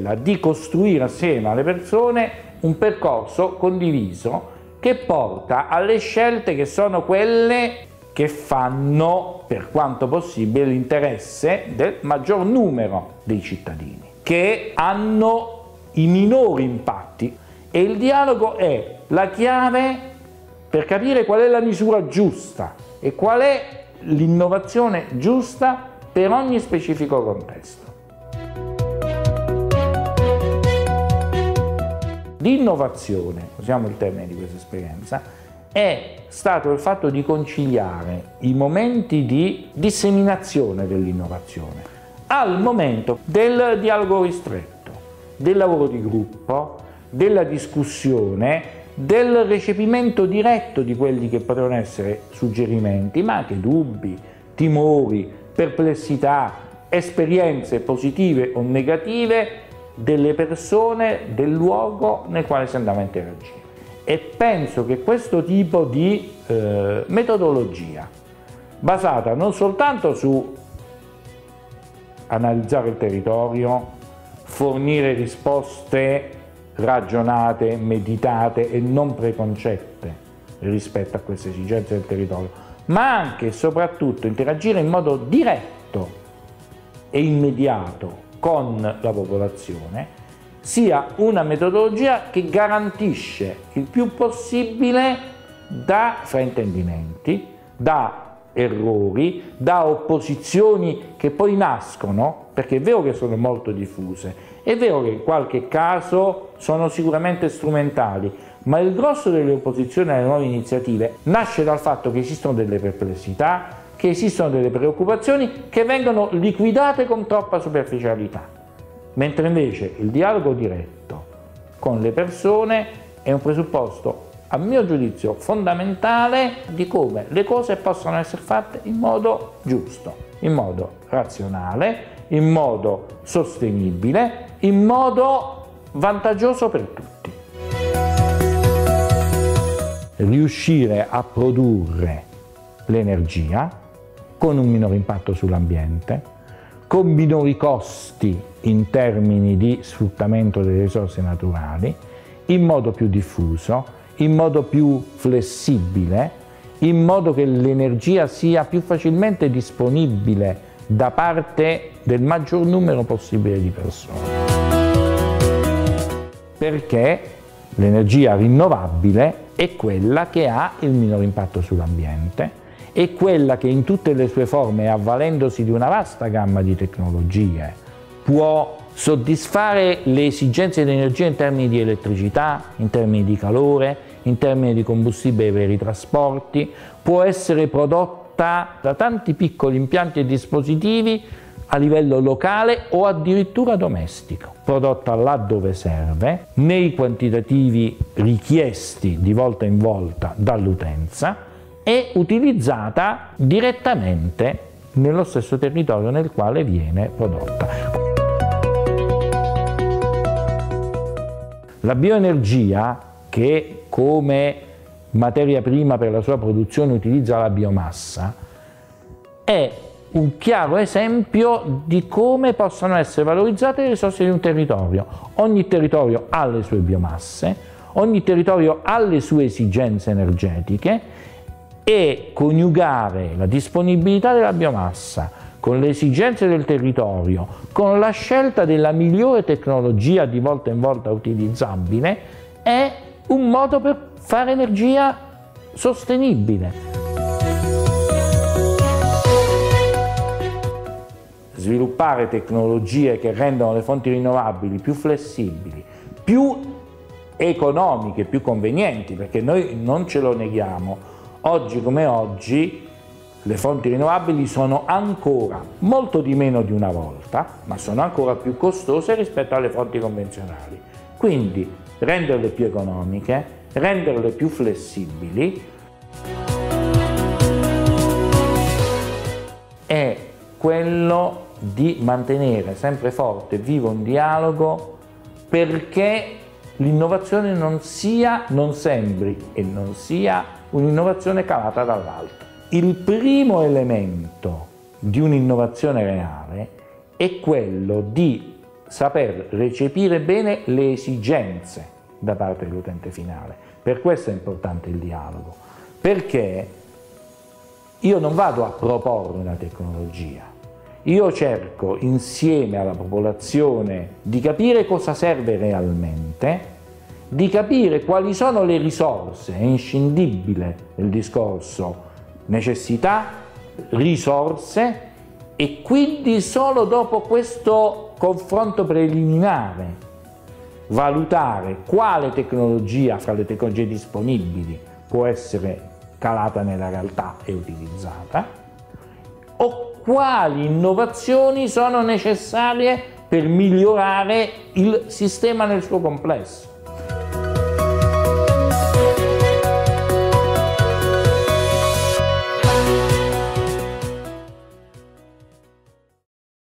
quella di costruire assieme alle persone un percorso condiviso che porta alle scelte che sono quelle che fanno, per quanto possibile, l'interesse del maggior numero dei cittadini, che hanno i minori impatti. E il dialogo è la chiave per capire qual è la misura giusta e qual è l'innovazione giusta per ogni specifico contesto. L'innovazione, usiamo il termine di questa esperienza, è stato il fatto di conciliare i momenti di disseminazione dell'innovazione al momento del dialogo ristretto, del lavoro di gruppo, della discussione, del recepimento diretto di quelli che potevano essere suggerimenti, ma anche dubbi, timori, perplessità, esperienze positive o negative delle persone, del luogo nel quale si andava a interagire. E penso che questo tipo di metodologia, basata non soltanto su analizzare il territorio, fornire risposte ragionate, meditate e non preconcette rispetto a queste esigenze del territorio, ma anche e soprattutto interagire in modo diretto e immediato con la popolazione, sia una metodologia che garantisce il più possibile da fraintendimenti, da errori, da opposizioni che poi nascono, perché è vero che sono molto diffuse, è vero che in qualche caso sono sicuramente strumentali, ma il grosso delle opposizioni alle nuove iniziative nasce dal fatto che esistono delle perplessità, che esistono delle preoccupazioni che vengono liquidate con troppa superficialità, mentre invece il dialogo diretto con le persone è un presupposto, a mio giudizio, fondamentale di come le cose possono essere fatte in modo giusto, in modo razionale, in modo sostenibile, in modo vantaggioso per tutti. Riuscire a produrre l'energia con un minore impatto sull'ambiente, con minori costi in termini di sfruttamento delle risorse naturali, in modo più diffuso, in modo più flessibile, in modo che l'energia sia più facilmente disponibile da parte del maggior numero possibile di persone. Perché l'energia rinnovabile è quella che ha il minor impatto sull'ambiente, è quella che in tutte le sue forme, avvalendosi di una vasta gamma di tecnologie, può soddisfare le esigenze di energia in termini di elettricità, in termini di calore, in termini di combustibile per i trasporti, può essere prodotta da tanti piccoli impianti e dispositivi a livello locale o addirittura domestico, prodotta là dove serve, nei quantitativi richiesti di volta in volta dall'utenza e utilizzata direttamente nello stesso territorio nel quale viene prodotta. La bioenergia, che come materia prima per la sua produzione utilizza la biomassa, è un chiaro esempio di come possono essere valorizzate le risorse di un territorio. Ogni territorio ha le sue biomasse, ogni territorio ha le sue esigenze energetiche e coniugare la disponibilità della biomassa con le esigenze del territorio, con la scelta della migliore tecnologia di volta in volta utilizzabile, è un modo per fare energia sostenibile. Sviluppare tecnologie che rendono le fonti rinnovabili più flessibili, più economiche, più convenienti, perché noi non ce lo neghiamo. Oggi come oggi le fonti rinnovabili sono ancora molto di meno di una volta, ma sono ancora più costose rispetto alle fonti convenzionali. Quindi renderle più economiche, renderle più flessibili è quello di mantenere sempre forte e vivo un dialogo, perché l'innovazione non sembri e non sia un'innovazione calata dall'alto. Il primo elemento di un'innovazione reale è quello di saper recepire bene le esigenze da parte dell'utente finale. Per questo è importante il dialogo, perché io non vado a proporre una tecnologia, io cerco insieme alla popolazione di capire cosa serve realmente, di capire quali sono le risorse, è inscindibile il discorso necessità, risorse, e quindi solo dopo questo confronto preliminare valutare quale tecnologia fra le tecnologie disponibili può essere calata nella realtà e utilizzata, o quali innovazioni sono necessarie per migliorare il sistema nel suo complesso.